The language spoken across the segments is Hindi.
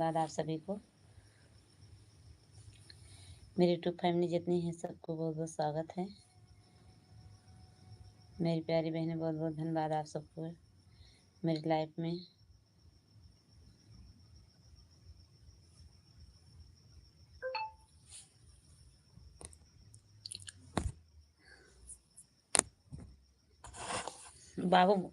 धन्यवाद आप सभी को। मेरी यूट्यूब फैमिली जितनी है सबको बहुत बहुत स्वागत है। मेरी प्यारी बहनें बहुत बहुत धन्यवाद आप सबको मेरी लाइफ में। बाबू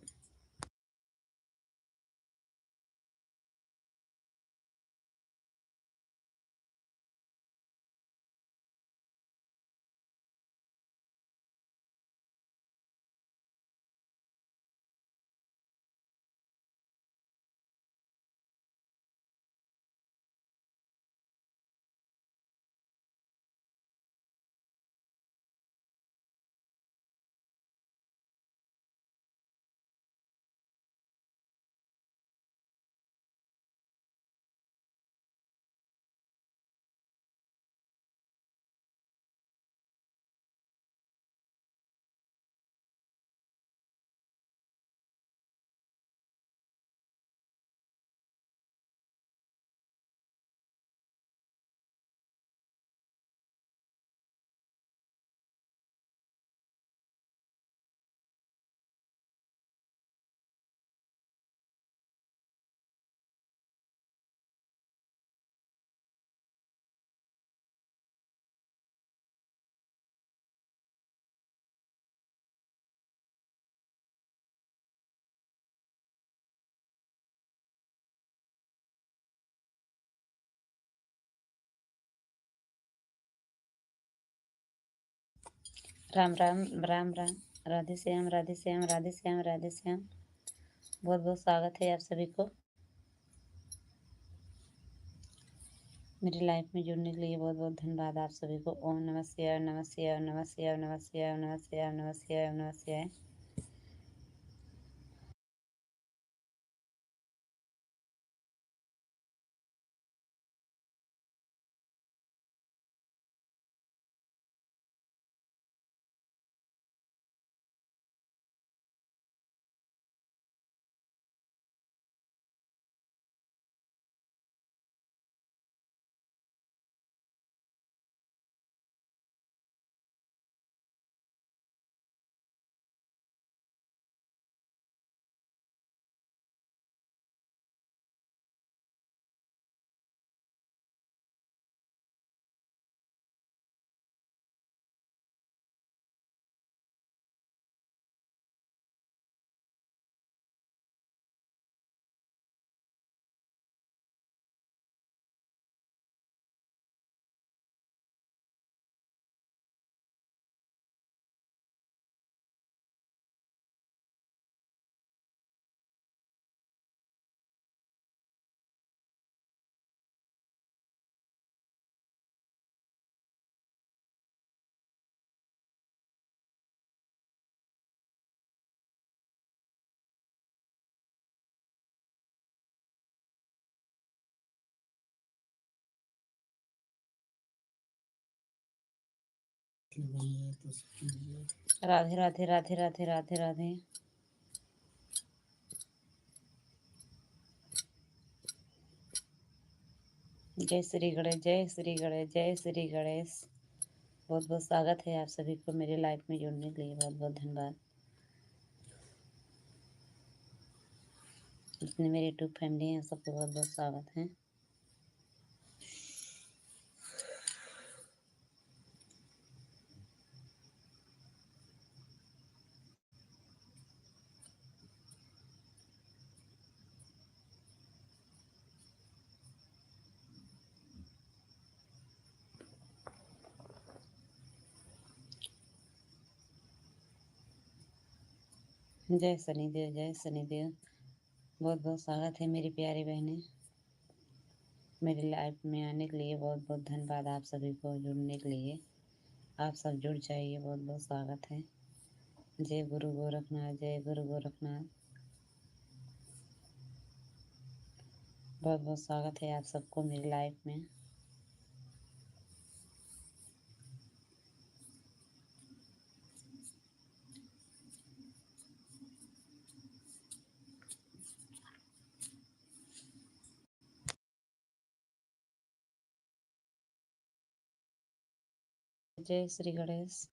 राम राम राम राम। राधे श्याम राधे श्याम राधे श्याम राधे श्याम। बहुत बहुत स्वागत है आप सभी को मेरी लाइफ में जुड़ने के लिए। बहुत बहुत धन्यवाद आप सभी को। ओम नमः शिवाय नमः शिवाय नमः शिवाय नमः शिवाय नमः शिवाय नमः शिवाय नमः शिवाय। राधे राधे राधे राधे राधे राधे। जय श्री गणेश जय श्री गणेश जय श्री गणेश। बहुत बहुत स्वागत है आप सभी को मेरे लाइफ में जुड़ने के लिए। बहुत बहुत धन्यवाद। जितने मेरी यूट्यूब फैमिली है सबको बहुत बहुत स्वागत है। जय शनिदेव जय शनिदेव। बहुत बहुत स्वागत है मेरी प्यारी बहनें मेरी लाइफ में आने के लिए। बहुत बहुत धन्यवाद आप सभी को जुड़ने के लिए। आप सब जुड़ जाइए। बहुत बहुत स्वागत है। जय गुरु गोरखनाथ जय गुरु गोरखनाथ। बहुत बहुत स्वागत है आप सबको मेरी लाइफ में। जय श्री गणेश।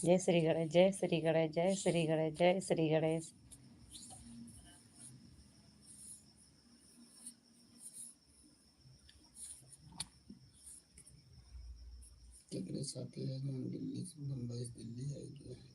जय श्री गणेश, जय श्री गणेश, जय श्री गणेश, जय श्री गणेश। कितने साथी हैं जो दिल्ली से मुंबई से दिल्ली आए गए हैं।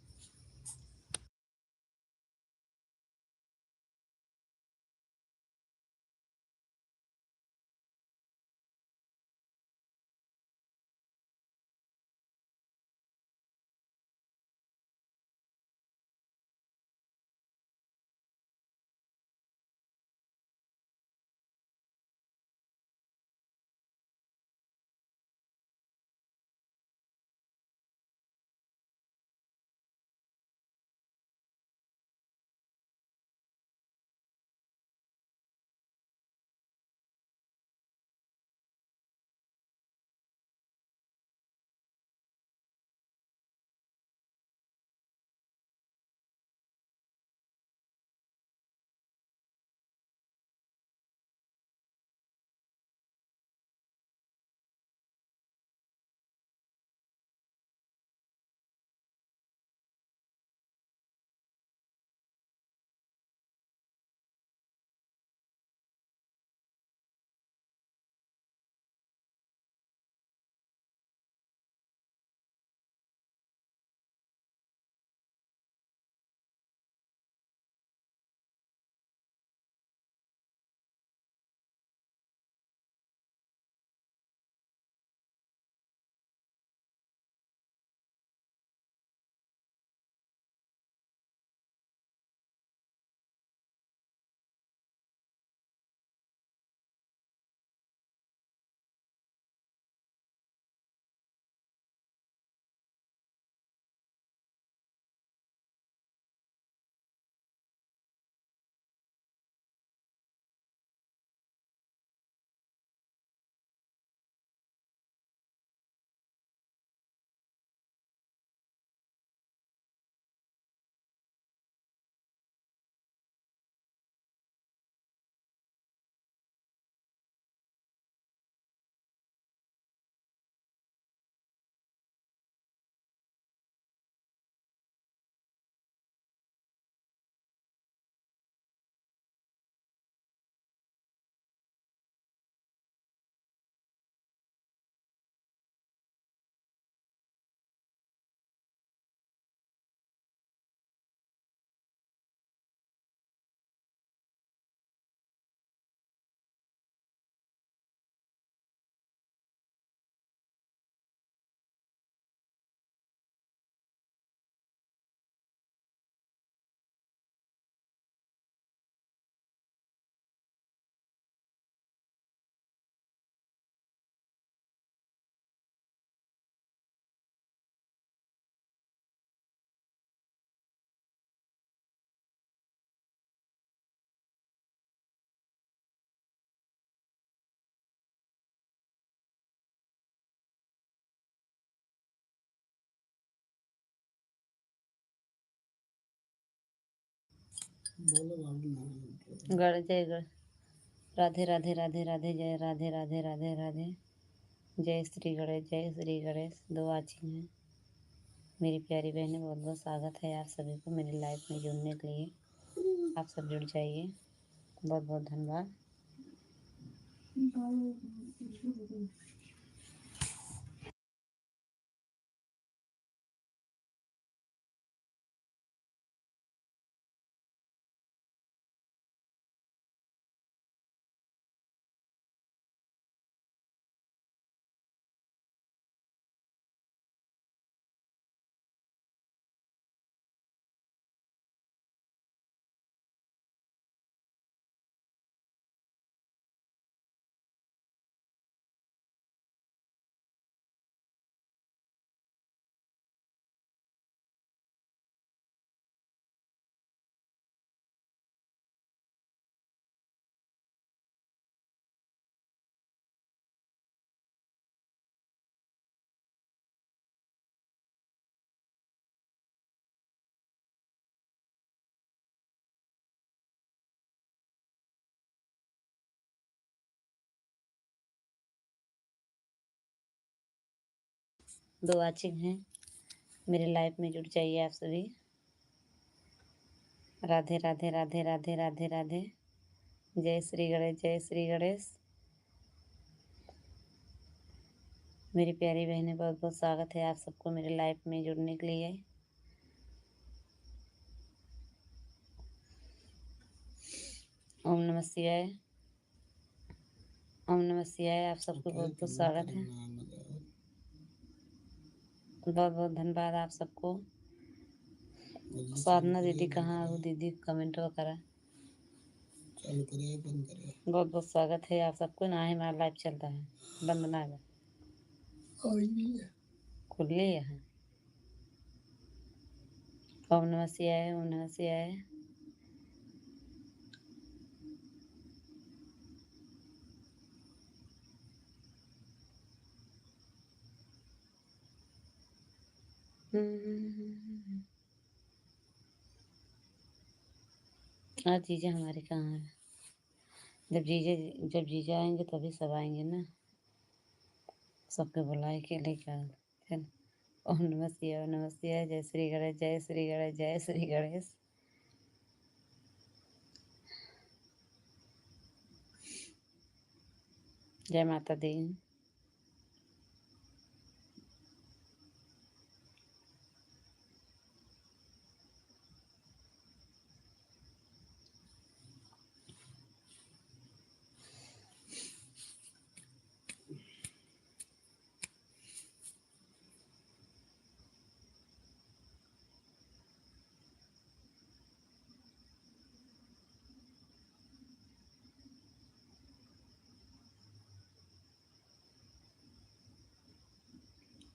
गण जय गण राधे राधे राधे राधे जय राधे राधे राधे राधे। जय श्री गणेश, जय श्री गणेश। दो आची हैं मेरी प्यारी बहनें, बहुत बहुत स्वागत है आप सभी को मेरी लाइफ में जुड़ने के लिए। आप सब जुड़ जाइए। बहुत बहुत धन्यवाद। दो वाचिक हैं, मेरे लाइफ में जुड़ जाइए आप सभी। राधे राधे राधे राधे राधे राधे। जय श्री गणेश, जय श्री गणेश। मेरी प्यारी बहनें, बहुत बहुत स्वागत है आप सबको मेरे लाइफ में जुड़ने के लिए। ओम नमः शिवाय, ओम नमः शिवाय। आप सबको बहुत बहुत स्वागत है, बहुत बहुत धन्यवाद आप सबको। साधना दीदी कहाँ है? वो दीदी कमेंट करा। चालू करिए, बंद करिए। बहुत बहुत स्वागत है आप सबको। ना है हमारा लाइव चलता है, बंद ना है, खुले है। ओम नमः शिवाय, ओम नमः शिवाय। आज जीजा हमारे कहाँ है? जब जीजा आएंगे तभी सब आएंगे ना, सबके बुलाए के लेकर। फिर ओम नमः शिवाय, ओम नमः शिवाय। जय श्री गणेश, जय श्री गणेश, जय श्री गणेश। जय माता दी।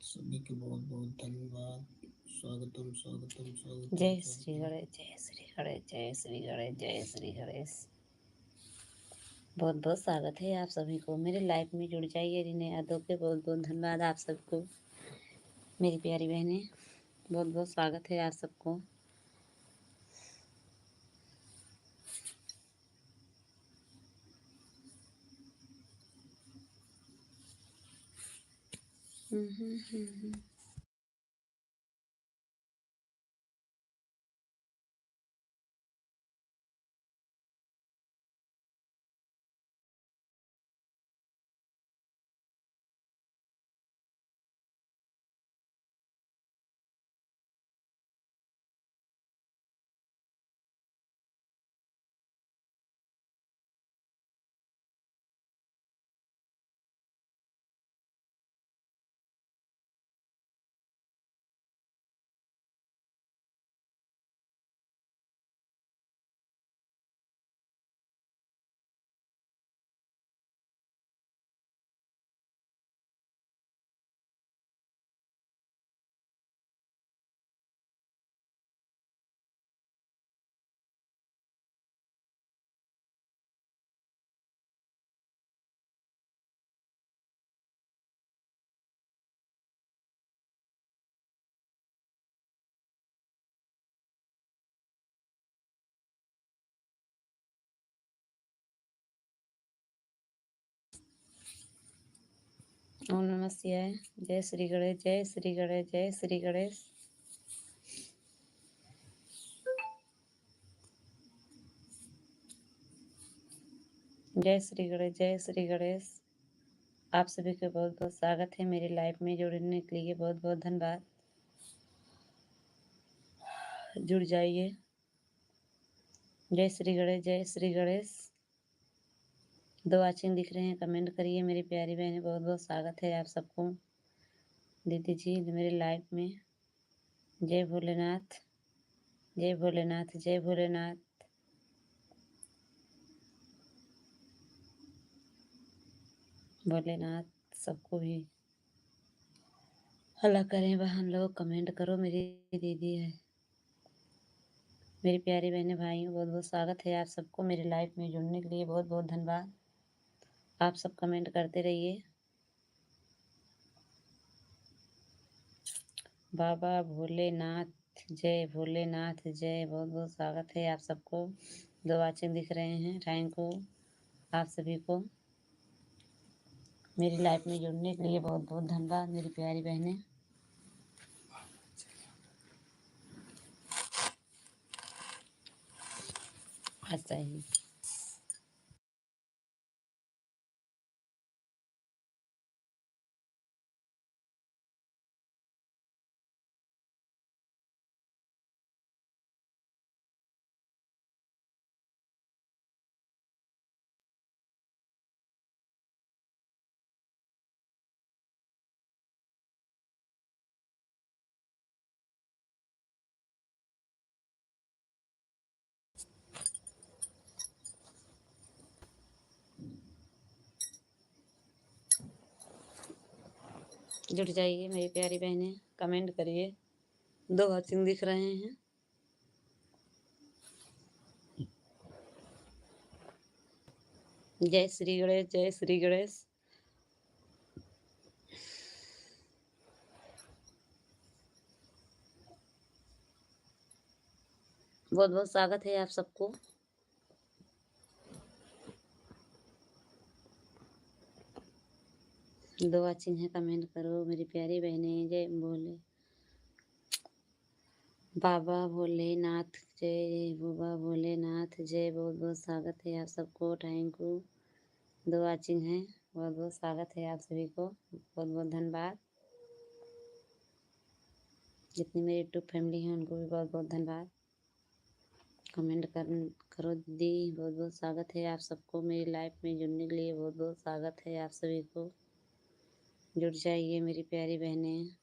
सभी के बहुत बहुत धन्यवाद। स्वागतम स्वागतम स्वागतम। जय श्री गणेश, जय श्री गणेश, जय श्री गणेश, जय श्री गणेश। बहुत बहुत स्वागत है आप सभी को मेरे लाइफ में जुड़ जाइए। रिने यादव के बहुत बहुत धन्यवाद आप सबको मेरी प्यारी बहनें, बहुत बहुत स्वागत है आप सबको। ओम नमः शिवाय। जय श्री गणेश, जय श्री गणेश, जय श्री गणेश। जय श्री गणेश, जय श्री गणेश। आप सभी का बहुत-बहुत स्वागत है मेरी लाइफ में जुड़ने के लिए बहुत-बहुत धन्यवाद। जुड़ जाइए। जय श्री गणेश, जय श्री गणेश। 2 वाचिंग दिख रहे हैं, कमेंट करिए मेरी प्यारी बहनें, बहुत-बहुत स्वागत है आप सबको। दीदी जी मेरी लाइफ में। जय भोलेनाथ, जय भोलेनाथ, जय भोलेनाथ। भोलेनाथ सबको भी भला करें बहन लोग, कमेंट करो मेरी दीदी है। मेरी प्यारी बहनें भाइयों, बहुत-बहुत स्वागत है आप सबको मेरी लाइफ में जुड़ने के लिए बहुत-बहुत धन्यवाद। आप सब कमेंट करते रहिए। बाबा भोलेनाथ, जय भोलेनाथ जय। बहुत-बहुत स्वागत है आप सबको। 2 वाचिंग दिख रहे हैं, थैंक यू आप सभी को। मेरी लाइफ में जुड़ने के लिए बहुत-बहुत धन्यवाद मेरी प्यारी बहनें। ऐसा ही। जुड़ जाइए मेरी प्यारी बहनें, कमेंट करिए। 2 वाचिंग दिख रहे हैं। जय श्री गणेश, जय श्री गणेश। बहुत-बहुत स्वागत है आप सबको। दो वाचिंग है, कमेंट करो मेरी प्यारी बहनें। जय भोले बाबा भोलेनाथ जय, बाबा भोलेनाथ जय। बहुत-बहुत स्वागत है आप सबको, थैंक यू। 2 वाचिंग हैं, बहुत-बहुत स्वागत है आप सभी को, बहुत-बहुत धन्यवाद। जितनी मेरी यूट्यूब फैमिली है उनको भी बहुत-बहुत धन्यवाद। कमेंट करो दीदी, बहुत-बहुत स्वागत है आप सबको मेरी लाइफ में जुड़ने के लिए, बहुत-बहुत स्वागत है आप सभी को। जुड़ जाइए मेरी प्यारी बहनें।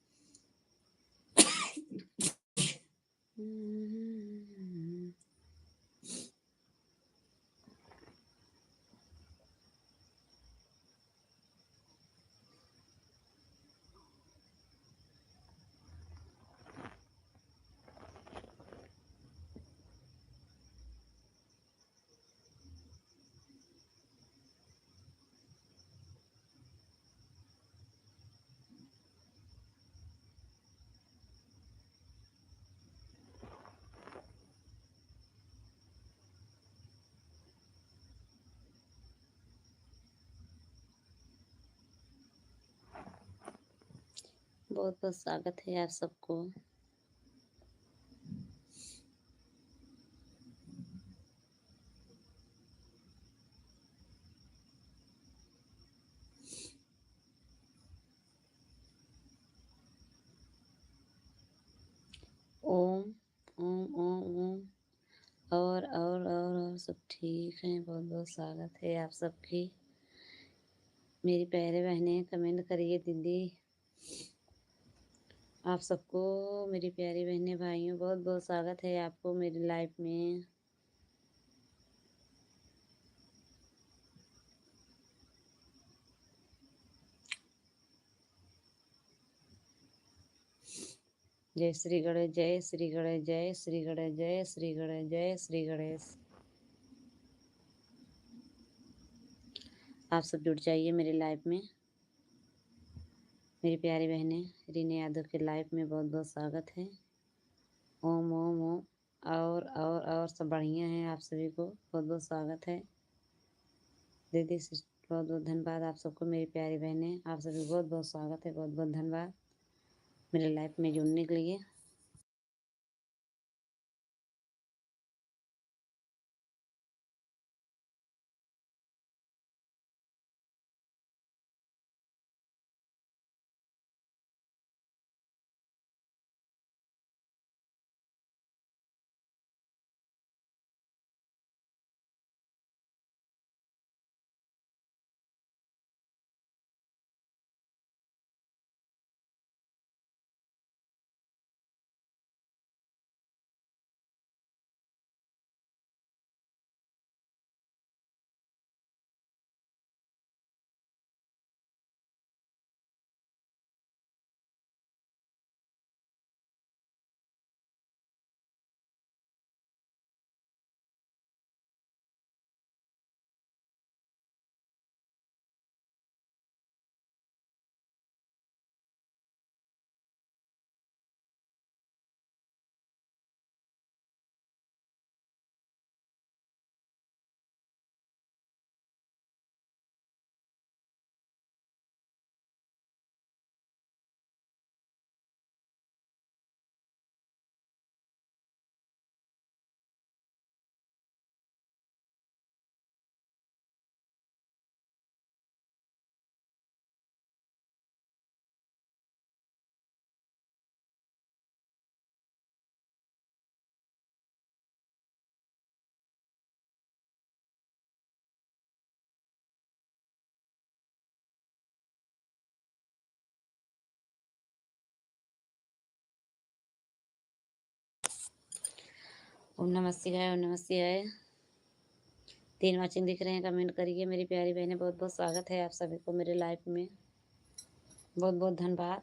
बहुत-बहुत स्वागत है आप सबको। ओम, ओम, ओम, ओम। और सब ठीक हैं, बहुत-बहुत स्वागत है आप सबकी। मेरी प्यारी बहनें कमेंट करिए दीदी। आप सबको मेरी प्यारी बहनें भाइयों, बहुत-बहुत स्वागत है आपको मेरी लाइफ में। जय श्री गणेश, जय श्री गणेश, जय श्री गणेश, जय श्री गणेश, जय श्री गणेश। आप सब जुड़ जाइए मेरी लाइफ में। मेरी प्यारी बहनें, रीना यादव के लाइफ में बहुत-बहुत स्वागत है। ओम, ओम, ओम। और सब बढ़िया हैं आप सभी को, बहुत-बहुत स्वागत है। दीदी बहुत-बहुत धन्यवाद आप सबको मेरी प्यारी बहनें। आप सभी को बहुत-बहुत स्वागत है, बहुत-बहुत धन्यवाद मेरी लाइफ में जुड़ने के लिए। ओम नमः शिवाय, ओम नमः शिवाय। 3 वाचिंग दिख रहे हैं, कमेंट करिए मेरी प्यारी बहनें। बहुत-बहुत स्वागत है आप सभी को मेरे लाइफ में। बहुत-बहुत धन्यवाद।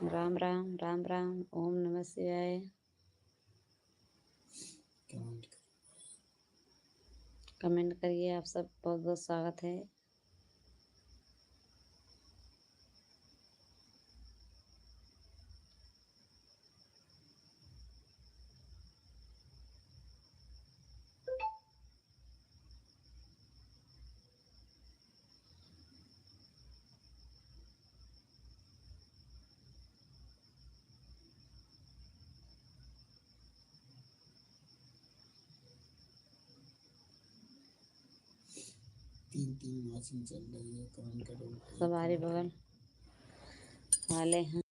राम राम, राम राम, ओम नमः शिवाय। कमेंट कमेंट करिए आप सब, बहुत-बहुत स्वागत है। तीन वाचिंग चल रही है, कमेंट करो। सवारी बगल वाले हैं।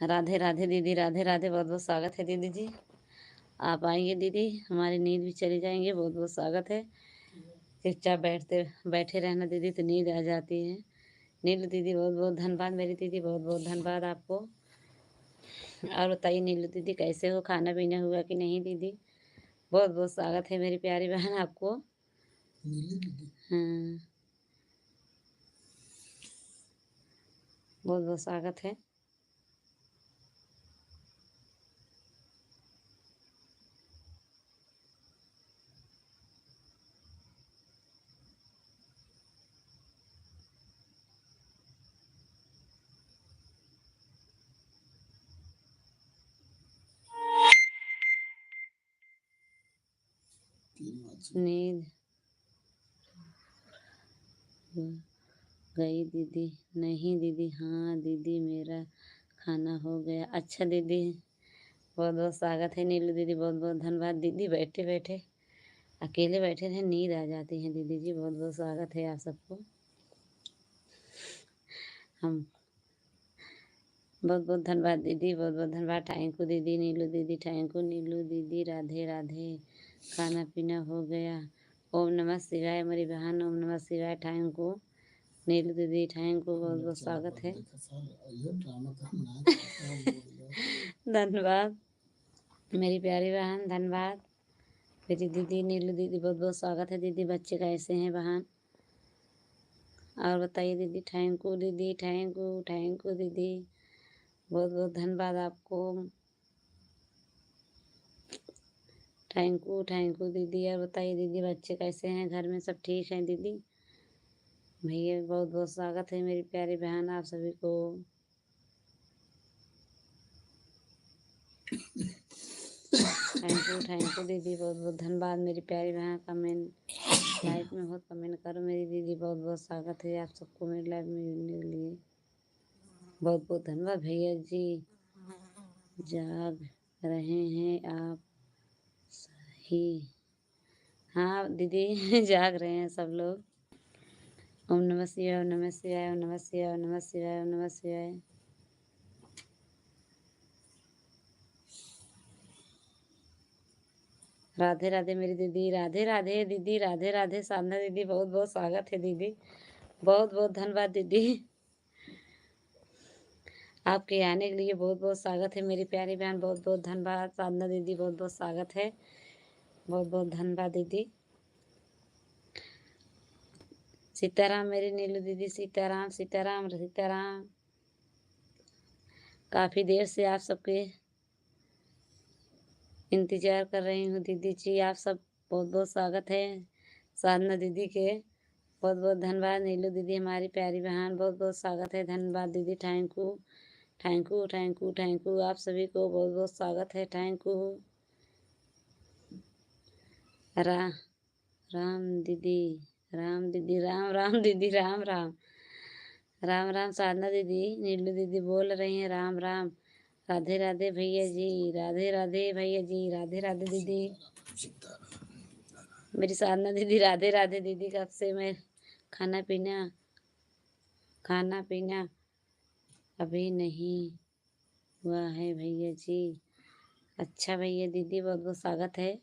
राधे राधे दीदी, राधे राधे, बहुत बहुत स्वागत है दीदी जी। आप आइए दीदी, हमारी नींद भी चली जाएंगी, बहुत बहुत स्वागत है। चुपचाप बैठे रहना दीदी, तो नींद आ जाती है। नीलू दीदी बहुत बहुत धन्यवाद, मेरी दीदी बहुत बहुत धन्यवाद आपको। और बताइए नीलू दीदी कैसे हो, खाना पीना हुआ कि नहीं दीदी? बहुत बहुत स्वागत है मेरी प्यारी बहन आपको। नीली दीदी हाँ, बहुत बहुत स्वागत है। तीन माची नींद गई दीदी? नहीं दीदी, हाँ दीदी मेरा खाना हो गया। अच्छा दीदी, बहुत बहुत स्वागत है नीलू दीदी, बहुत बहुत धन्यवाद दीदी। बैठे बैठे अकेले बैठे रहे नींद आ जाती है दीदी जी, बहुत बहुत स्वागत है आप सबको। हम बहुत बहुत धन्यवाद दीदी, बहुत बहुत धन्यवाद। थैंक यू दीदी, नीलू दीदी थैंक यू, नीलू दीदी राधे राधे। खाना पीना हो गया? ओम नमः शिवाय मेरी बहन, ओम नमः शिवाय। थैंक यू नीलू दीदी, थैंक यू, बहुत बहुत स्वागत है। ये ड्रामा करना है। धन्यवाद मेरी प्यारी बहन, धन्यवाद मेरी दीदी नीलू दीदी, बहुत बहुत स्वागत है दीदी। बच्चे कैसे हैं बहन? और बताइए दीदी। थैंक यू दीदी, थैंक यू दीदी, बहुत बहुत धन्यवाद आपको। थैंक यू दीदी। और बताइए दीदी, बच्चे कैसे हैं? घर में सब ठीक हैं दीदी? भैया बहुत बहुत स्वागत है मेरी प्यारी बहन आप सभी को। थैंक यू दीदी, बहुत बहुत धन्यवाद मेरी प्यारी बहन। कमेंट लाइव में हो कमेंट करो मेरी दीदी, बहुत बहुत स्वागत है आप सबको मेरी लाइव में जुड़ने के लिए। बहुत बहुत धन्यवाद भैया जी। जाग रहे हैं आप सही? हाँ दीदी जाग रहे हैं सब लोग। ओम नमः शिवाय, ओम नमः शिवाय, ओम नमः शिवाय, ओम नमः शिवाय, ओम नमः शिवाय। राधे राधे मेरी दीदी, राधे राधे दीदी, राधे राधे साधना दीदी, बहुत बहुत स्वागत है दीदी, बहुत बहुत धन्यवाद दीदी। आपके आने के लिए बहुत बहुत स्वागत है मेरी प्यारी बहन, बहुत बहुत धन्यवाद साधना दीदी, बहुत बहुत स्वागत है, बहुत बहुत धन्यवाद दीदी। सीताराम मेरी नीलू दीदी, सीताराम सीताराम सीताराम। काफ़ी देर से आप सबके इंतजार कर रही हूँ दीदी जी। आप सब बहुत बहुत स्वागत है साधना दीदी के, बहुत बहुत धन्यवाद। नीलू दीदी हमारी प्यारी बहन, बहुत बहुत स्वागत है, धन्यवाद दीदी। थैंक यू थैंक यू आप सभी को बहुत बहुत स्वागत है, थैंक यू। रा राम दीदी, राम दीदी, राम राम दीदी, राम राम, राम राम साधना दीदी। नीलू दीदी बोल रही हैं राम राम। राधे राधे भैया जी, राधे राधे भैया जी, राधे राधे दीदी। मेरी साधना दीदी राधे राधे दीदी। कब से मैं खाना पीना अभी नहीं हुआ है भैया जी। अच्छा भैया दीदी, बहुत बहुत स्वागत है।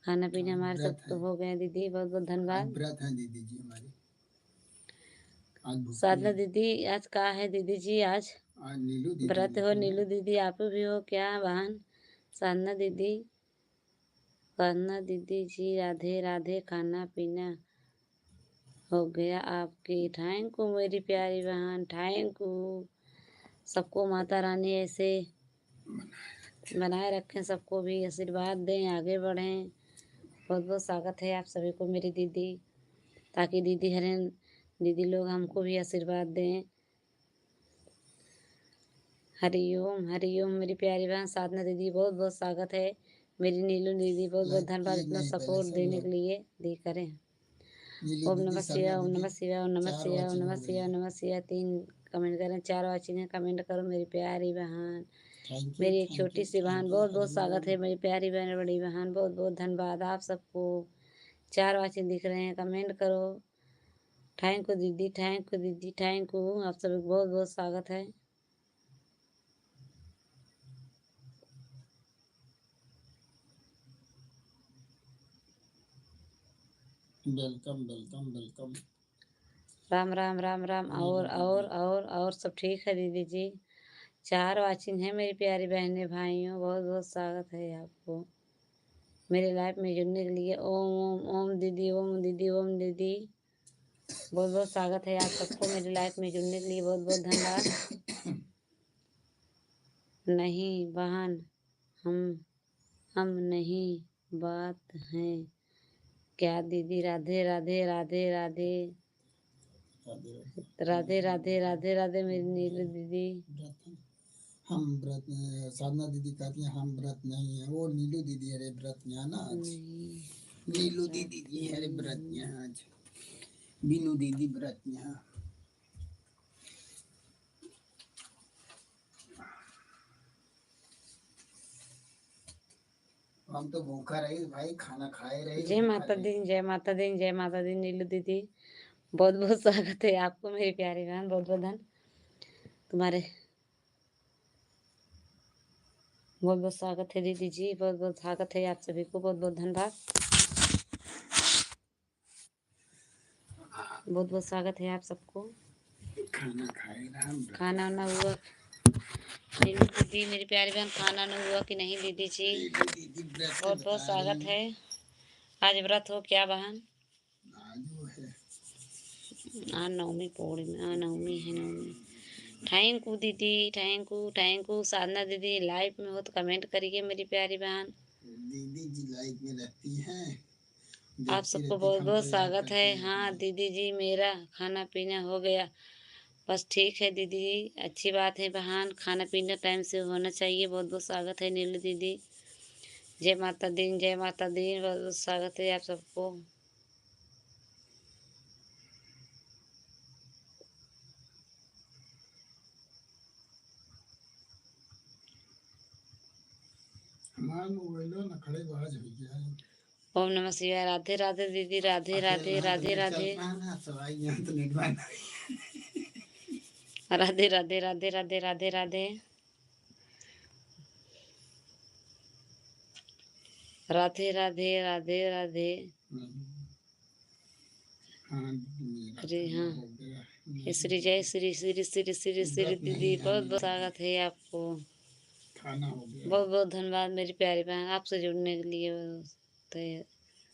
खाना पीना हमारे सब तो हो गया दीदी, बहुत बहुत धन्यवाद। व्रत है दीदी जी हमारी, साधना दीदी आज कहाँ है दीदी जी? आज नीलू दीदी व्रत हो नीलू दीदी, आप भी हो क्या बहन? साधना दीदी, साधना दीदी जी राधे राधे। खाना पीना हो गया आपकी? थैंक यू मेरी प्यारी बहन, थैंक यू। सबको माता रानी ऐसे बनाए रखें, सबको भी आशीर्वाद दें, आगे बढ़ें। बहुत बहुत स्वागत है आप सभी को मेरी दीदी, ताकि दीदी हरेन दीदी लोग हमको भी आशीर्वाद दें। हरिओम मेरी प्यारी बहन साधना दीदी, बहुत बहुत स्वागत है मेरी नीलू दीदी, बहुत बहुत धन्यवाद इतना सपोर्ट देने के लिए दी करें। ओम नमः शिवाय, ओम नमः शिवाय, ओम नमः शिवाय, ओम नमः शिवाय, ओम नमः शिवाय। 3 कमेंट करें, 4 वाचिंग कमेंट करो मेरी प्यारी बहन, मेरी एक छोटी सी बहन। बहुत बहुत स्वागत है मेरी प्यारी बहन, बड़ी बहन, बहुत बहुत धन्यवाद आप सबको। 4 वाचिंग दिख रहे हैं, कमेंट करो। थैंक यू दीदी, थैंक यू दीदी, थैंक यू आप सभी को बहुत बहुत स्वागत है। Welcome welcome welcome. Ram Ram Ram Ram. और सब ठीक है दीदी जी। 4 वाचिंग है मेरी प्यारी बहनें भाइयों, बहुत बहुत स्वागत है आपको मेरे लाइफ में जुड़ने के लिए। ओम ओम ओम दीदी, ओम दीदी, ओम दीदी। बहुत बहुत स्वागत है आप सबको मेरी लाइफ में जुड़ने के लिए, बहुत बहुत धन्यवाद। नहीं बहन, हम नहीं बात है क्या दीदी? राधे राधे राधे राधे राधे राधे राधे राधे मेरी नीलू दीदी। हम व्रत, साधना दीदी कहती हैं हम व्रत नहीं है। वो नीलू दीदी है रे व्रतनिया ना आज। नीलू दीदी जी है रे व्रतनिया आज। बीनू दीदी व्रतनिया। हम तो भूखा रही भाई, खाना खाए रहे। जय माता दी, जय माता दी, जय माता दी नीलू दीदी। बहुत बहुत स्वागत है आपको मेरी प्यारी बहन, बहुत बहुत धन तुम्हारे। बहुत बहुत स्वागत है दीदी जी, बहुत बहुत स्वागत है आप सभी को, बहुत बहुत धन्यवाद। बहुत बहुत स्वागत है आप सबको। खाना खाएगा, खाना वाना हुआ नीलू दीदी मेरी प्यारी बहन? खाना ना हुआ कि नहीं दीदी जी? बहुत बहुत स्वागत है। आज व्रत हो क्या बहन? आज नवमी पूर्णिमा, नवमी है नवमी। थैंक यू दीदी, थैंक यू। साधना दीदी लाइव में हो तो कमेंट करिए मेरी प्यारी बहन। दीदी जी लाइव में रहती हैं। आप सबको बहुत बहुत स्वागत है। हाँ दीदी जी, मेरा खाना पीना हो गया, बस ठीक है दीदी जी, अच्छी बात है बहन, खाना पीना टाइम से होना चाहिए। बहुत बहुत स्वागत है नीलू दीदी। जय माता दी, जय माता दी। बहुत बहुत स्वागत है आप सबको। ओम नमः शिवाय। राधे राधे दीदी, राधे राधे राधे राधे राधे राधे राधे राधे राधे राधे राधे राधे राधे राधे। अरे हाँ, श्री जय श्री श्री श्री श्री श्री दीदी, बहुत बहुत स्वागत है आपको। बहुत बहुत धन्यवाद मेरी प्यारी बहन, आपसे जुड़ने के लिए।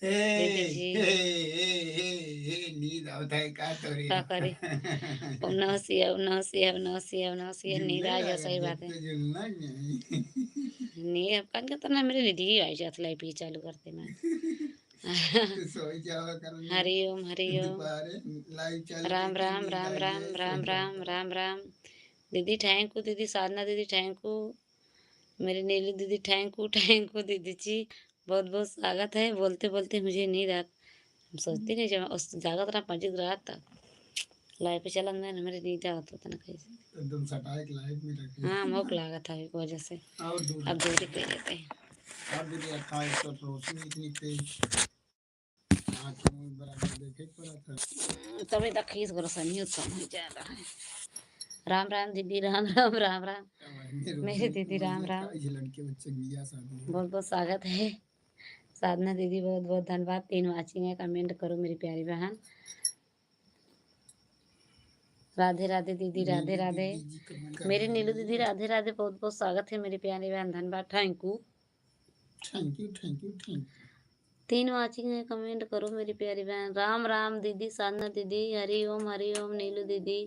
दीदी जी नींद आता है क्या करे? ओम नमः शिवाय, ओम नमः शिवाय, ओम नमः शिवाय, ओम नमः शिवाय। नींद आ गया, सही बात है। नींद कन के तो ना मेरे नींद आई जात लाई पी चालू करते मैं। हरि ओम हरि ओम। राम राम राम राम राम राम राम राम। दीदी थैंक यू, दीदी साधना दीदी थैंक यू, मेरी नीलू दीदी थैंक यू दीदी जी। बहुत बहुत स्वागत है। बोलते बोलते मुझे नींद आ, सोचती नहीं जब उस जागत रहा 5 रात तक लाइव पे चलन में मेरे नींद आवत होता ना कैसे एकदम सटाइक लाइव में रखे। हाँ भूख लगा था एक वजह से। अब दूरी पे लेते हैं। अब दूरी रखा है तो रोशनी इतनी तेज आँखों में बराबर देखे पड़ा था। तभी तक खींच करो सनी उत्सव नहीं ज्यादा है। राम राम दीदी, राम राम राम राम मेरी दीदी, राम राम। बहुत बहुत स्वागत है साधना दीदी, बहुत बहुत धन्यवाद। 3 वाचिंग है, कमेंट करो मेरी प्यारी बहन। राधे राधे दीदी, राधे राधे मेरी नीलू दीदी, राधे राधे। बहुत बहुत स्वागत है मेरी प्यारी बहन, धन्यवाद, thank you thank you thank you thank you. 3 watching है, कमेंट करो मेरी प्यारी बहन। राम राम दीदी, साधना दीदी, हरि ओम नीलू दीदी।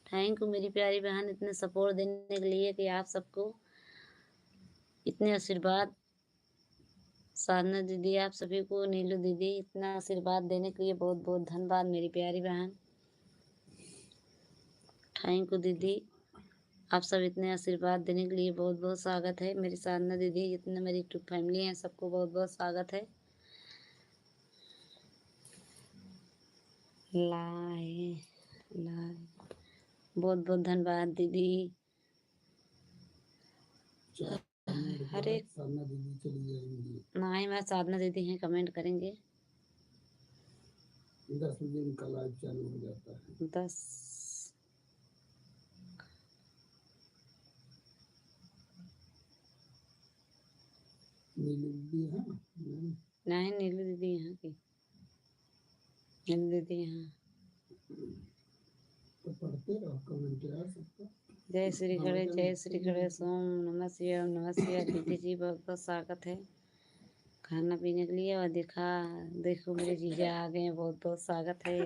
थैंक यू मेरी प्यारी बहन, इतने सपोर्ट देने के लिए कि आप सबको इतने आशीर्वाद। साधना दीदी, आप सभी को, नीलू दीदी, इतना आशीर्वाद देने के लिए बहुत बहुत धन्यवाद मेरी प्यारी बहन। थैंक यू दीदी, आप सब इतने आशीर्वाद देने के लिए बहुत बहुत स्वागत है। मेरी साधना दीदी, जितने मेरी यूट्यूब फैमिली है, सबको बहुत बहुत स्वागत है। लाए लाए बहुत बहुत धन्यवाद दीदी। हरे साधना दीदी चली जाएंगी। नहीं, मैं साधना दीदी हैं, कमेंट करेंगे। 10 बजे उनका लाइव चालू हो जाता है। 10 नीलू दीदी है नहीं, नीलू दीदी यहाँ की। नीलू दीदी यहाँ। तो पढ़ते रहो कमेंट यार सबका। जय श्री गणेश, जय श्री गणेश, ओम नमः शिवाय, ओम नमः शिवाय। दीदी जी बहुत बहुत स्वागत है खाना पीने के लिए। और देखो मेरे जीजा आ गए हैं, बहुत बहुत स्वागत है।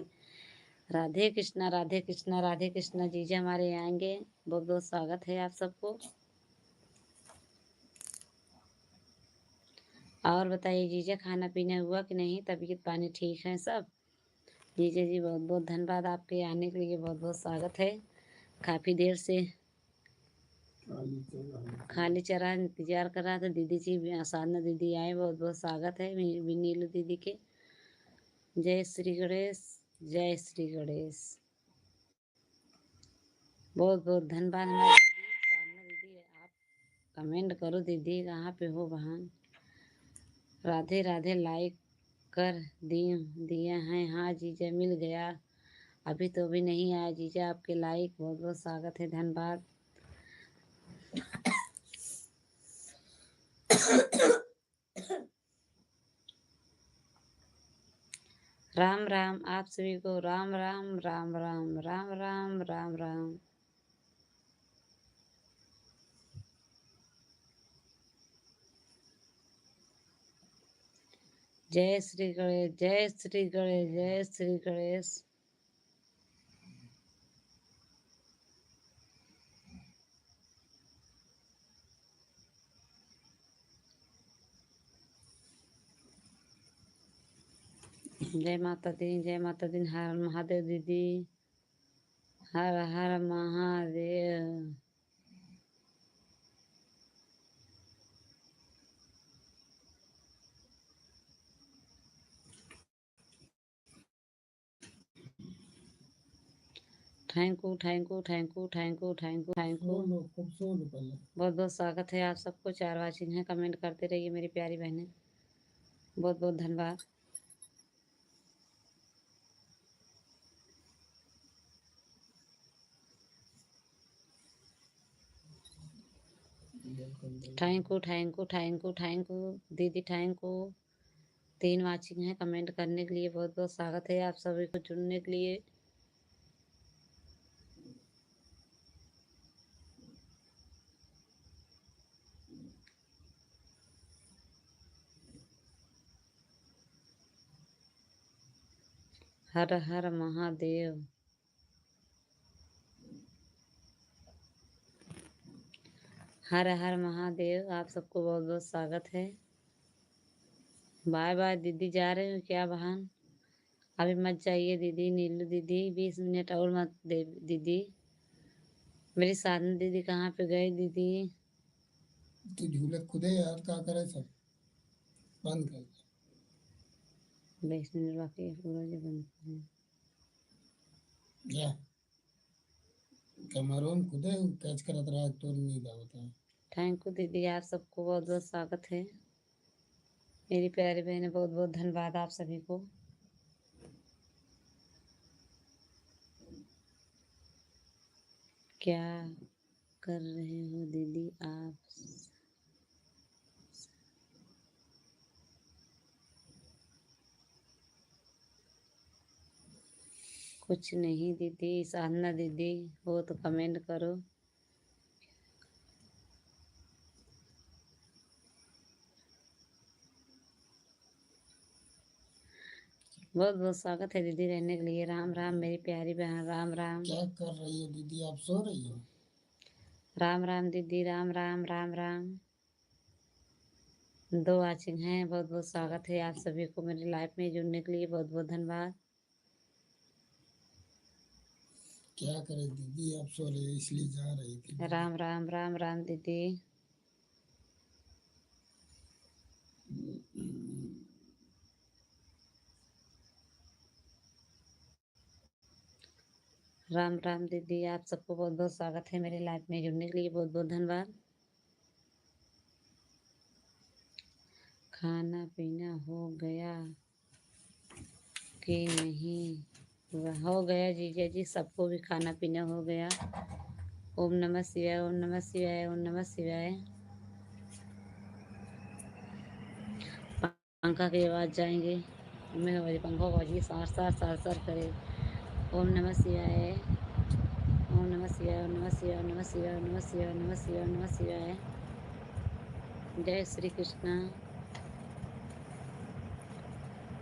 राधे कृष्णा, राधे कृष्णा, राधे कृष्णा। जीजा हमारे आएंगे, बहुत बहुत स्वागत है आप सबको। और बताइए जीजा, खाना पीना हुआ कि नहीं? तबीयत पानी ठीक है सब? जीजा जी बहुत बहुत धन्यवाद, आपके आने के लिए बहुत बहुत स्वागत है। काफ़ी देर से खाली चरा इंतजार कर रहा था। दीदी जी साधना दीदी आए, बहुत बहुत स्वागत है नीलू दीदी के। जय श्री गणेश, जय श्री गणेश। बहुत बहुत धन्यवाद हमारी दीदी साधना दीदी। आप कमेंट करो दीदी, कहाँ पे हो बहन? राधे राधे। लाइक कर दिया है? हाँ जीजा मिल गया, अभी तो अभी नहीं आया जीजा आपके लाइक। बहुत बहुत स्वागत है, धन्यवाद। राम राम आप सभी को, राम राम राम राम राम राम राम राम। जय श्री गणेश, जय श्री गणेश, जय श्री गणेश। जय माता दी, जय माता दी। हर महादेव दीदी, हर हर Mahadev. Thank you, thank you, thank you, thank you, thank you, thank you. बहुत बहुत स्वागत है आप सबको। 4 वाचिंग है, कमेंट करते रहिए मेरी प्यारी बहनें। बहुत बहुत धन्यवाद। Thank you, thank you, thank you, thank you दीदी, थैंक यू। 3 वाचिंग है, कमेंट करने के लिए बहुत बहुत स्वागत है आप सभी को जुड़ने के लिए। हर हर महादेव। हर हर महादेव। आप सबको बहुत बहुत स्वागत है। बाय बाय दीदी, जा रहे हो क्या बहन? अभी मत जाइए दीदी। नीलू दीदी 20 मिनट और मत दे दीदी। मेरी साधना दीदी कहाँ पे गए दीदी? तो झूले खुदे यार, क्या करे सब बंद कर। 20 मिनट बाकी है पूरा, जो बंद करें। या कैमरों खुदे कैच करत रहा तो नहीं दावत है। थैंक यू दीदी, आप सबको बहुत बहुत स्वागत है मेरी प्यारी बहन। बहुत बहुत धन्यवाद आप सभी को। क्या कर रहे हो दीदी आप? कुछ नहीं दीदी। साधना दीदी हो तो कमेंट करो। बहुत बहुत स्वागत है दीदी रहने के लिए। राम राम मेरी प्यारी बहन, राम राम। क्या कर रही हो दीदी, आप सो रही हो? राम राम दीदी, राम राम राम राम। 2 वाचिंग हैं, बहुत बहुत स्वागत है आप सभी को मेरी लाइफ में जुड़ने के लिए। बहुत बहुत धन्यवाद। क्या करे दीदी, आप सो रही हो इसलिए जा रही थी। राम राम राम राम दीदी। राम राम दीदी, आप सबको बहुत बहुत स्वागत है मेरी लाइफ में जुड़ने के लिए। बहुत बहुत धन्यवाद। खाना पीना हो गया कि नहीं? हो गया जीजा जी, सबको भी खाना पीना हो गया। ओम नमः शिवाय, ओम नमः शिवाय, ओम नमः शिवाय। पंखा की आवाज जाएंगे। मैं बजे पंखों को बजी सार करे। ओम नमः शिवाय, ओम नमः शिवाय, ओम नमः शिवाय, ओम नमः शिवाय, ओम नमः शिवाय, ओम नमः शिवाय, ओम नमः शिवाय। जय श्री कृष्ण।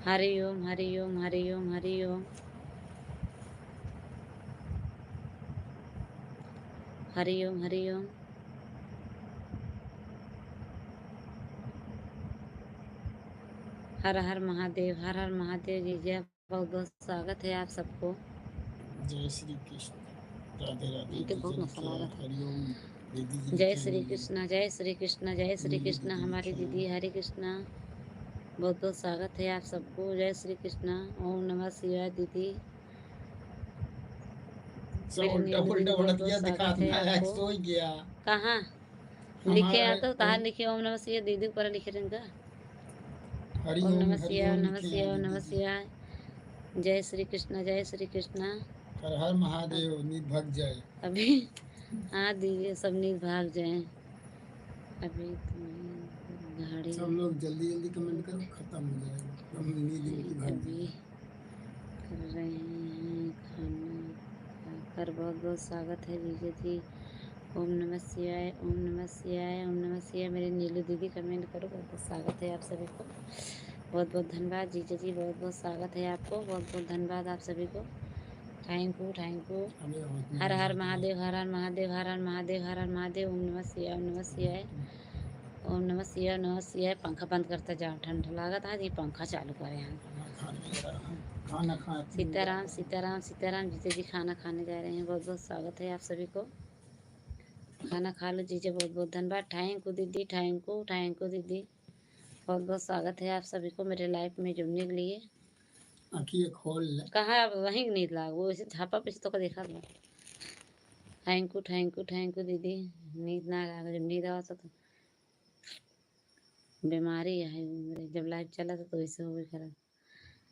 हरि ओम, हरि ओम, हरि ओम, हरि ओम, हरि ओम, हरि ओम। हर हर महादेव, हर हर महादेव जी। जय, बहुत बहुत स्वागत है आप सबको। जय श्री कृष्ण। राधे राधे। इनके बहुत जीजा मस्त लिखे हैं लागत है। हरिओम। दीदी जी जय लिखे हैं श्री नीलू। कृष्ण, जय श्री कृष्ण, जय श्री नीलू कृष्ण। दीदी हमारी लिखे हैं। दीदी हरे कृष्णा, बहुत बहुत स्वागत है आप सबको। जय श्री कृष्ण। ओम नमः शिवाय दीदी। सब मेरे उल्टा नीलू दीदी पुल्टा बहुत उड़त बहुत गया, स्वागत है दिखाना है आपको। सो गया कहाँ लिखे हमारा। हैं? तो कहाँ लिखे ओम नमः शिवाय? दीदी ऊपर लिखे रहे इनका। ओम हरिओम नमः शिवाय, ओम हरिओम नमः लिखे हैं शिवाय, ओम दीदी नमः जी। शिवाय। जय श्री कृष्ण, जय श्री कृष्ण। हर हर महादेव। नित भग जाए अभी हाँ दीजिए, सब नींद भाग जाए। अभी तुम्हें घड़ी सब लोग जल्दी जल्दी कमेंट करो, खत्म हो जाएगा, हम नींद इनकी भाग अभी जाएगी। कर रहे हैं खाना खाकर। बहुत बहुत स्वागत है जीजा जी। ओम नमः शिवाय, ओम नमः शिवाय, ओम नमः शिवाय। मेरे नीलू दीदी कमेंट करो। बहुत बहुत स्वागत है आप सभी को। बहुत बहुत धन्यवाद जीजा जी, बहुत बहुत स्वागत है आपको। बहुत बहुत धन्यवाद आप सभी को। Thank you, thank you. अबे आवाज नहीं हर आ हर रही है। महादेव, हर हर महादेव, हर हर महादेव, हर हर महादेव। ओम नमः शिवाय, ओम नमः शिवाय, ओम नमः शिवाय, ओम नमः शिवाय। पंखा बंद करते जाओ, ठंड लागत आज। ये पंखा चालू करे यहाँ। खाना खाती हूँ सीताराम, जाकर। सीताराम, सीताराम। जीजा जी खाना खाने जा रहे हैं। बहुत बहुत स्वागत है आप सभी को। खाना खा लो जीजा। बहुत बहुत धन्यवाद। थैंक यू दीदी, थैंक यू, थैंक यू दीदी। बहुत बहुत स्वागत है आप सभी को मेरे लाइफ में जुड़ने के लिए। आँखें खोल ले। कहाँ अब वहीं नींद लाग वो इसे झापा पे तो देखा था। Thank you, thank you, thank you दीदी। नींद ना लाग, जब नींद आवा तो बीमारी है मेरे। जब लाइव चला था तो वैसे हो गई खराब।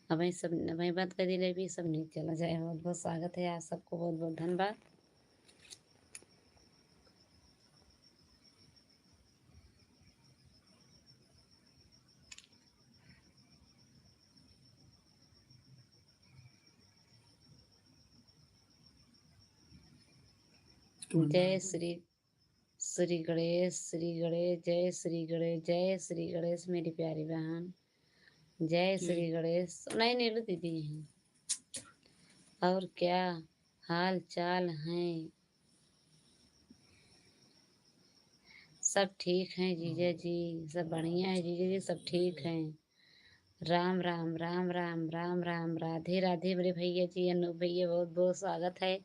अब वही सब वही बात कर दी भी, सब नींद चला जाए। बहुत बहुत स्वागत है आप सबको। बहुत बहुत धन्यवाद। जय श्री श्री गणेश, श्री गणेश, जय श्री गणेश, जय श्री गणेश मेरी प्यारी बहन। जय श्री गणेश। नहीं नीलू दीदी हैं। और क्या हाल चाल है? सब ठीक हैं जीजा जी, सब बढ़िया है जीजा जी, सब ठीक हैं। राम राम, राम राम, राम राम, राधे राधे मेरे भैया जी। अनु भैया बहुत बहुत स्वागत है।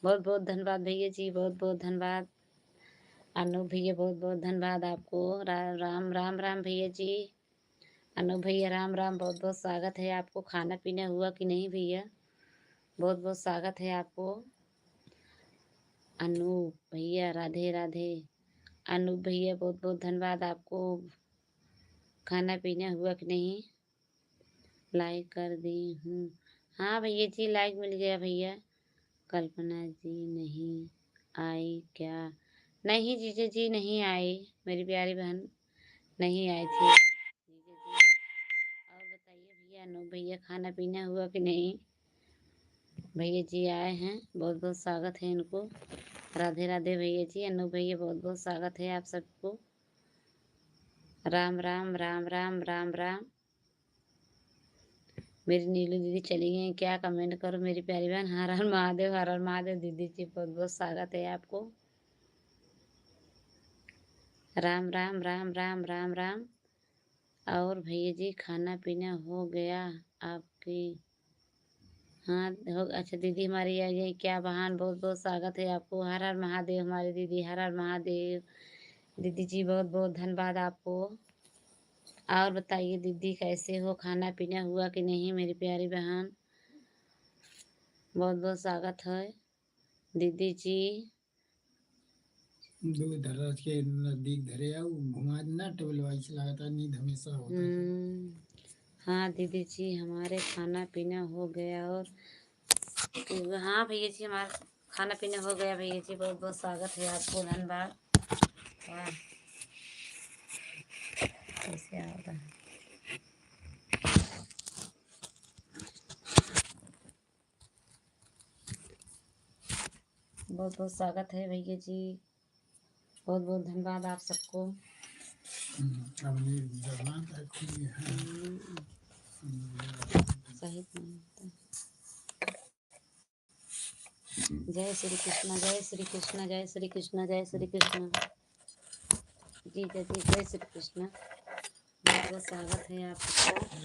बहुत बहुत धन्यवाद भैया जी, बहुत बहुत धन्यवाद। अनु भैया बहुत बहुत धन्यवाद आपको। राम राम, राम भैया जी। अनु भैया राम राम, बहुत बहुत स्वागत है आपको। खाना पीना हुआ कि नहीं भैया? बहुत बहुत स्वागत है आपको। अनु भैया राधे राधे। अनु भैया बहुत बहुत धन्यवाद आपको। खाना पीना हुआ कि नहीं? लाइक कर दी हूँ। हाँ भैया जी, लाइक मिल गया भैया। कल्पना जी नहीं आई क्या? नहीं जीजा जी नहीं आई, मेरी प्यारी बहन नहीं आई थी जीजा जी। और बताइए भैया, अनु भैया खाना पीना हुआ कि नहीं? भैया जी आए हैं, बहुत बहुत स्वागत है इनको। राधे राधे भैया जी। अनु भैया बहुत बहुत स्वागत है आप सबको। राम राम, राम राम, राम राम। मेरी नीलू दीदी चली गई क्या? कमेंट करो मेरी प्यारी बहन। हर हर महादेव, हर हर महादेव दीदी जी, बहुत बहुत स्वागत है आपको। राम राम, राम राम, राम राम। और भैया जी खाना पीना हो गया आपकी? हाँ हो। अच्छा दीदी हमारी आ गई क्या बहन? बहुत बहुत स्वागत है आपको। हर हर महादेव हमारी दीदी, हर हर महादेव दीदी जी, बहुत बहुत धन्यवाद आपको। और बताइए दीदी कैसे हो? खाना पीना हुआ कि नहीं मेरी प्यारी बहन? बहुत बहुत स्वागत है दीदी जी। दो धराज के नजदीक धरे आओ, घुमा ना टेबल वाइज लगातार नींद हमेशा होता है। हाँ दीदी जी हमारे खाना पीना हो गया। और हाँ भैया जी हमारा खाना पीना हो गया भैया जी। बहुत बहुत स्वागत है आपको, धन्यवाद। वाह, कैसे आ रहा है? बहुत बहुत स्वागत है भैया जी, बहुत बहुत धन्यवाद आप सबको। अपनी जबान रखी है। सही नहीं होता। जय श्री कृष्ण, जय श्री कृष्ण, जय श्री कृष्ण, जय श्री कृष्ण। जी जय जी, जय श्री कृष्ण। बहुत बहुत स्वागत है आप सबको।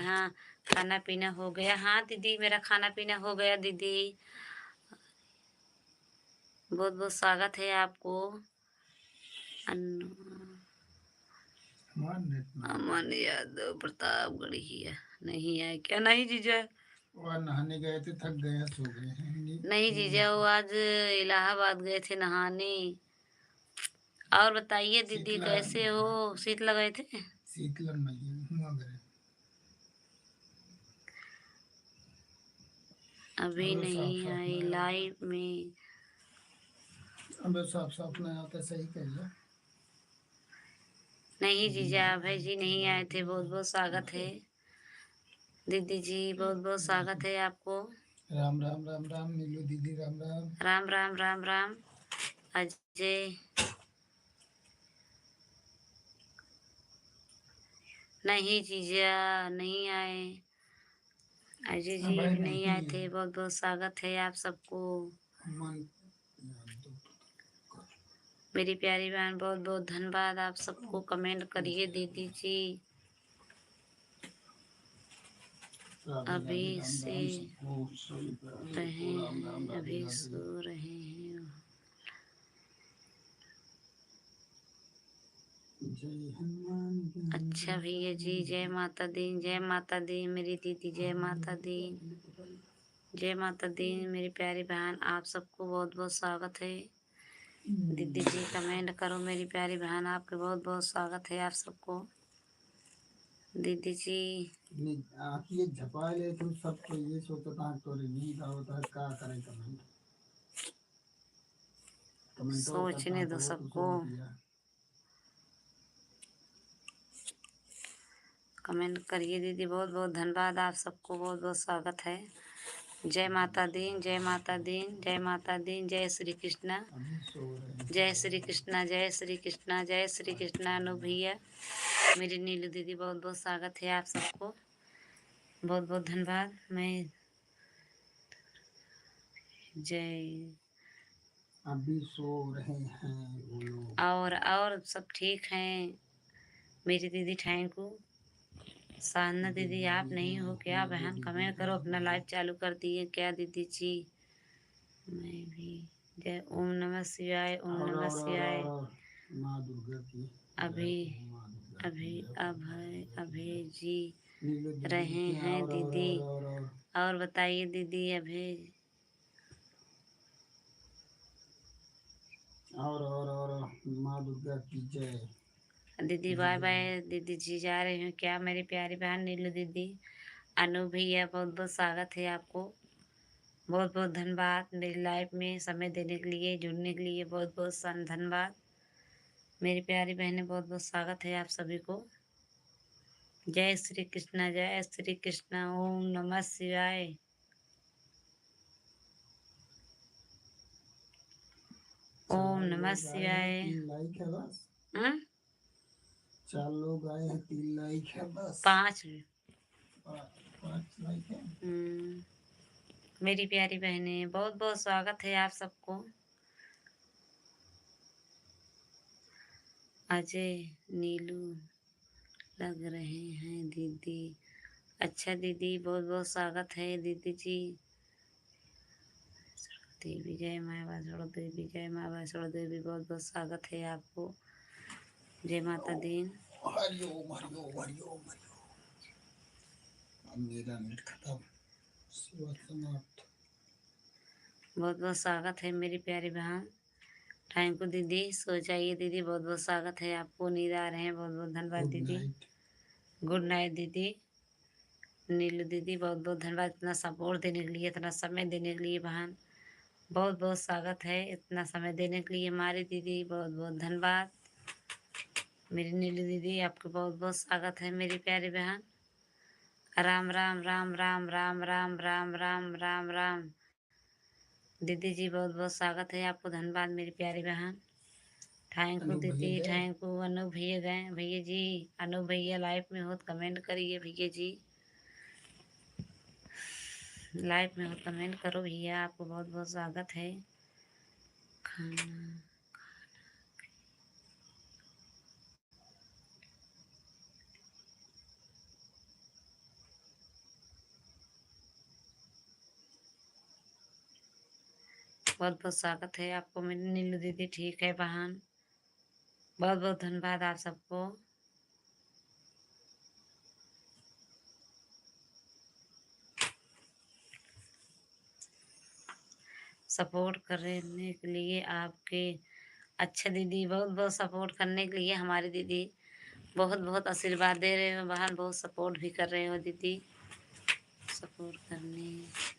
हाँ, खाना पीना हो गया। हाँ दीदी, मेरा खाना पीना हो गया दीदी। बहुत बहुत स्वागत है आपको। अमन यादव प्रतापगढ़ ही है। नहीं है क्या? नहीं जीजा, और नहाने गए थे, थक गए, सो गए हैं। नहीं जीजा, वो आज इलाहाबाद गए थे नहाने। और बताइए दीदी, कैसे हो? शीतला गए थे? शीतला अभी नहीं आई लाइव में। अब साफ साफ नहीं आता, सही कहिए। नहीं जीजा, भाई जी नहीं आए थे। बहुत बहुत स्वागत है दीदी जी, बहुत बहुत स्वागत है आपको। राम राम राम राम नीलू दीदी, राम राम राम राम राम राम। अजय नहीं जीजा, नहीं आए। अजय जी भी नहीं आए थे। बहुत बहुत स्वागत है आप सबको। मेरी प्यारी बहन, बहुत बहुत धन्यवाद आप सबको। कमेंट करिए दीदी जी। अभी से रहे हैं, अभी सो रहे हैं। अच्छा भैया जी, जय माता दी, जय माता दी मेरी दीदी, जय माता दी, जय माता दी मेरी प्यारी बहन। आप सबको बहुत बहुत स्वागत है दीदी जी। कमेंट करो मेरी प्यारी बहन, आपके बहुत बहुत स्वागत है आप सबको दीदी जी। ये झपाले तुम सबको ये सोचता तो नींद आवता क्या करे। कमेंट सोचने दो सबको। कमेंट करिए दीदी। बहुत बहुत धन्यवाद आप सबको, बहुत बहुत स्वागत है। जय माता दी, जय माता दी, जय माता दी, जय श्री कृष्णा, जय श्री कृष्णा, जय श्री कृष्णा, जय श्री कृष्णा। नो भैया, मेरी नीलू दीदी, बहुत बहुत स्वागत है आप सबको, बहुत बहुत धन्यवाद। मैं जय। अभी सो रहे हैं वो लोग। और सब ठीक हैं मेरी दीदी। Thank you. साधना दीदी, आप नहीं हो क्या बहन? कमेंट करो। अपना लाइव चालू कर दिए क्या दीदी जी? मैं भी। जय ओम नमः शिवाय, ओम नमः शिवाय। माँ दुर्गा की अभी अभी अभय अभय जी रहे हैं दीदी। और बताइए दीदी, अभय और माँ दुर्गा की जय। दीदी। बाय बाय दीदी जी, जा रही हूँ क्या मेरी प्यारी बहन नीलू दीदी। अनु भैया, बहुत बहुत स्वागत है आपको। बहुत बहुत धन्यवाद मेरी लाइफ में समय देने के लिए, जुड़ने के लिए। बहुत बहुत धन्यवाद मेरी प्यारी बहनें, बहुत बहुत स्वागत है आप सभी को। जय श्री कृष्णा, जय श्री कृष्णा। ओम नमः शिवाय, ओम नमः शिवाय। 3 लाइक है बस। 4 लोग आए हैं, 3 लाइक है बस। 5 लाइक है। मेरी प्यारी बहनें, बहुत बहुत स्वागत है आप सबको। अजय नीलू लग रहे हैं दीदी। अच्छा दीदी, बहुत बहुत स्वागत है दीदी जी। देवी जय माँ वैष्णो देवी, जय माँ वैष्णो देवी, बहुत बहुत स्वागत है आपको। जय माता दी। हरिओम हरिओम हरिओम हरिओम। अब मेरा नेट खत्म, सेवा समाप्त। बहुत बहुत स्वागत है मेरी प्यारी बहन। थैंक यू दीदी। सो जाइए दीदी, बहुत बहुत स्वागत है आपको। नींद आ रहे हैं, बहुत बहुत धन्यवाद दीदी। गुड नाइट दीदी। नीलू दीदी, बहुत बहुत धन्यवाद इतना सपोर्ट देने के लिए, इतना समय देने के लिए बहन। बहुत बहुत स्वागत है इतना समय देने के लिए हमारी दीदी। बहुत बहुत धन्यवाद मेरी नीलू दीदी, आपका बहुत बहुत स्वागत है मेरी प्यारी बहन। राम राम राम राम राम राम राम राम राम राम। दीदी जी बहुत बहुत स्वागत है आपको, धन्यवाद मेरी प्यारी बहन। थैंक यू अनु भैया दीदी, गए थैंक यू। अनु भैया गए, भैया जी अनु भैया लाइव में हो तो कमेंट करिए भैया जी, लाइव में हो कमेंट करो भैया, आपको बहुत बहुत स्वागत है। खाना बहुत बहुत स्वागत है आपको मेरी नीलू दीदी। ठीक है बहन, बहुत बहुत धन्यवाद आप सबको। सपोर्ट करने के लिए आपके, अच्छा दीदी बहुत बहुत सपोर्ट करने के लिए हमारी दीदी बहुत बहुत आशीर्वाद दे रहे हो बहन, बहुत सपोर्ट भी कर रहे हो दीदी, सपोर्ट करने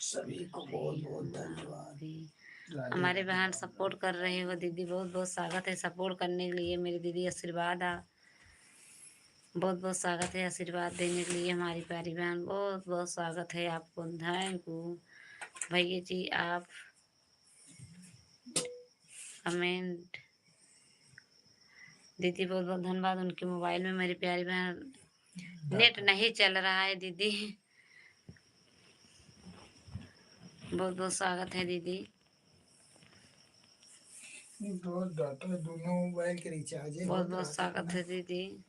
सभी को बहुत बहुत धन्यवाद। भी राधे हमारे राधे बहन राम सपोर्ट कर रहे हो दीदी, बहुत बहुत स्वागत है सपोर्ट करने के लिए मेरी दीदी, आशीर्वाद बहुत बहुत स्वागत है आशीर्वाद देने के लिए हमारी प्यारी बहन, बहुत बहुत स्वागत है आपको, थैंक यू भैया जी। आप कमेंट दीदी बहुत बहुत धन्यवाद। उनके मोबाइल में मेरी प्यारी बहन नेट नहीं चल रहा है दीदी, बहुत बहुत स्वागत है दीदी। दो डाटा दोनों मोबाइल के रिचार्ज है, बहुत बहुत स्वागत है दीदी।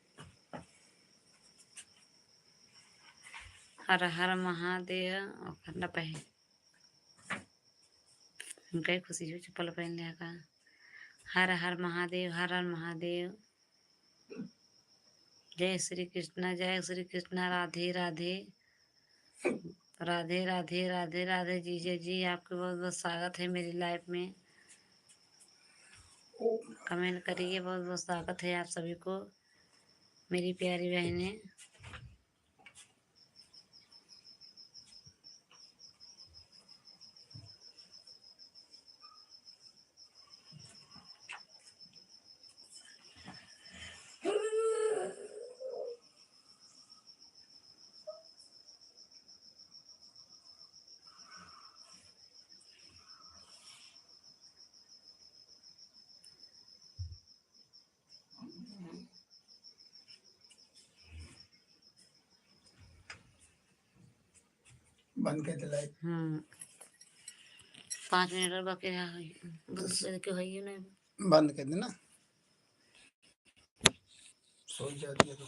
हर हर महादेव खंडा पहन उनका खुशी हो चप्पल पहन लिया का। हर हर महादेव, हर हर महादेव। जय श्री कृष्णा, जय श्री कृष्णा। राधे राधे राधे राधे राधे राधे जीजा जी, आपका बहुत बहुत स्वागत है मेरी लाइफ में। कमेंट करिए, बहुत बहुत स्वागत है आप सभी को मेरी प्यारी बहनें। बंद कर दे लाइट। 5 मिनट और बाकी रहा, बस क्यों है नहीं बंद कर देना, सो जाती है तो